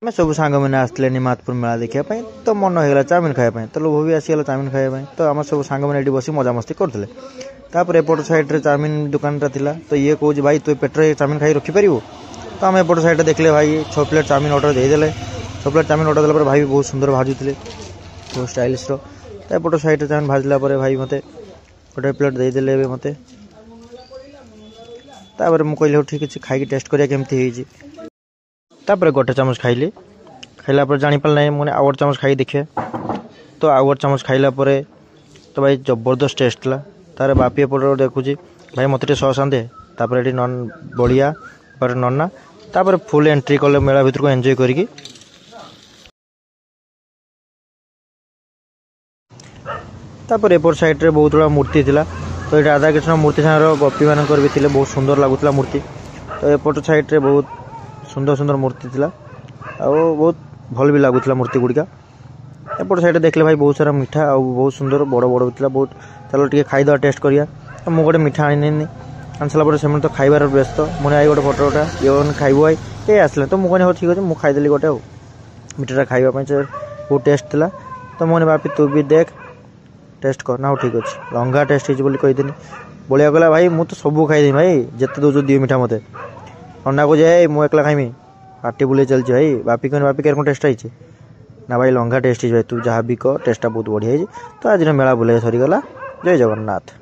मैं सब सांग मैंने आसले निमातपुर मेला देखापी तो मन होगा चाउमिन खायापी तो लोभ भी आसीगला चाउमिन खायापी तो आम सब सांग मैंने बस मजामस्ती करते एपट साइड चाउमिन दुकान था तो ये कहे भाई तु पेटर चाउमिन खाई रखिपर तो आम एपट साइड देखले भाई 6 प्लेट चाउमिन ऑर्डर देदेले 6 प्लेट चाउमिन ऑर्डर देला भाई बहुत सुंदर भाजुले बहुत स्टाइलिश एपट साइड चाउमिन भाजला भाई मत गोटे प्लेट देदेले मत मुझे ठीक अच्छे खाई टेस्ट करिया केमती तापर गोटे चामच खाइली खाइला पर जानी पार ना मुझे आउ गोटे चामच खाई देखे तो आउ गोटे चामच खाइला पर तो भाई जबरदस्त टेस्ट था तार बापी एपट देखुची भाई मत सस आंदे तापर ये नन बड़िया पर नन्ना तापर फुल एंट्री कले मेला भितर को एंजॉय करी तापर एपट साइड रे बहुत बड़ा मूर्ति थिला तो ये राधा कृष्ण मूर्ति सागर गोपी मान भी थे बहुत सुंदर लगुला मूर्ति तो एपट साइड रे बहुत सुंदर सुंदर मूर्ति थिला आ बहुत भल भी लगुला मूर्ति गुड़िका एपट साइड देखले भाई बहुत सारा मिठा आ बहुत सुंदर बड़ बड़ भी बहुत चलो टे खाईद टेस्ट करिया तो मुझे गोटे मिठा आनी आनसारा से तो खाइबार व्यस्त मुझे आई गोटे फटोटा ये खाइबू आई ये आसले तो मुझे हो ठीक अच्छे मुझे खाईदेली गोटे मिठाटा खाइबा बहुत टेस्ट था तो मुझे बापी तू भी देख टेस्ट कर ना ठीक अच्छे लंघा टेस्ट हो कहीदेनी बलिया कहला भाई मुझे तो सब खाईदेवी भाई जिते दौर दिए मिठा मत अंडा को जाए मुझे एकला खाइमी पार्टी बुले चलती भाई बापी कहने बापी क्या टेस्ट आई ना भाई लंघा टेस्ट भाई तू जहाँ भी कह टेस्टा बहुत बढ़िया तो आज मेला बुले सरीगला जय जगन्नाथ।